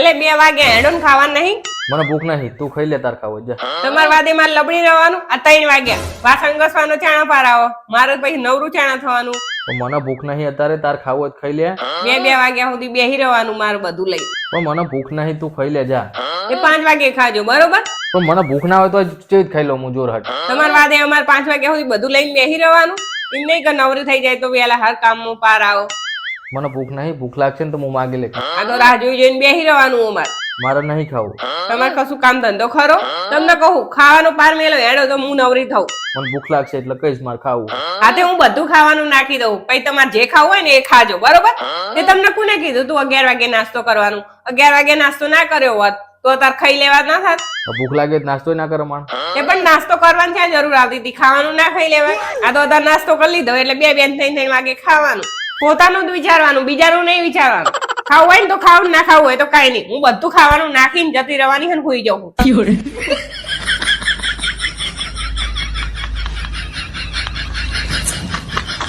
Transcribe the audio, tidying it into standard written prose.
એટલે 2 વાગે હેડો ને ખાવાનું નહીં. મને ભૂખ નહીં, તું ખાઈ લે તાર ખાવો જા. તમારા વાદે મારે લબડી રહેવાનું. આ 3 વાગ્યા વાસણ ઘસવાનો ચાણા પારાવો, મારે પછી નવરું ચાણા થવાનું. પણ મને ભૂખ નહીં અત્યારે, તાર ખાવો હોય તો ખાઈ લે. 2 વાગ્યા સુધી બેહી રહેવાનું મારે બધું લઈ. પણ મને ભૂખ નહીં, તું ખાઈ લે જા. એ 5 વાગે ખાજો બરોબર. પણ મને ભૂખ ના હોય તો જ ખાઈ લઉં હું જોર હટ. તમારા વાદે અમારે 5 વાગ્યા સુધી બધું લઈને બેહી રહેવાનું. એમ નહીં કે નવરું થઈ જાય તો વેલા હર કામમાં પાર આવો. મને ભૂખ નહીં, ભૂખ લાગશે ને તો હું માગી લે. આ તો રાહ જોઈ જોઈને બેહી રહેવાનું અમારે. મારે નહીં ખાવું. તમારે કશું કામ ધંધો ખરો? તમને કહું ખાવાનો પાર મેલો હેડો તો હું નવરી થઉં. મને ભૂખ લાગશે એટલે કઈશ મારે ખાવું. હા તે હું બધું ખાવાનું નાખી દઉં, પછી તમારે જે ખાવું હોય ને એ ખાજો બરોબર. તે તમને કોને કીધું તું 11 વાગે નાસ્તો કરવાનું? 11 વાગે નાસ્તો ના કર્યો હોત તો તાર ખાઈ લેવા ના થાત. ભૂખ લાગે નાસ્તો ના કરે માણ. એ પણ નાસ્તો કરવાની ક્યાં જરૂર આવતી હતી? ખાવાનું ના ખાઈ લેવાય? આ તો તાર નાસ્તો કરી લીધો એટલે 2 બેન 3 વાગે ખાવાનું. પોતાનું જ વિચારવાનું, બીજાનું નહીં વિચારવાનું. ખાવું હોય ને તો ખાવું, ના ખાવું હોય તો કઈ નહીં. હું બધું ખાવાનું નાખીને જતી રહેવાની છે ને સુઈ જાઉં.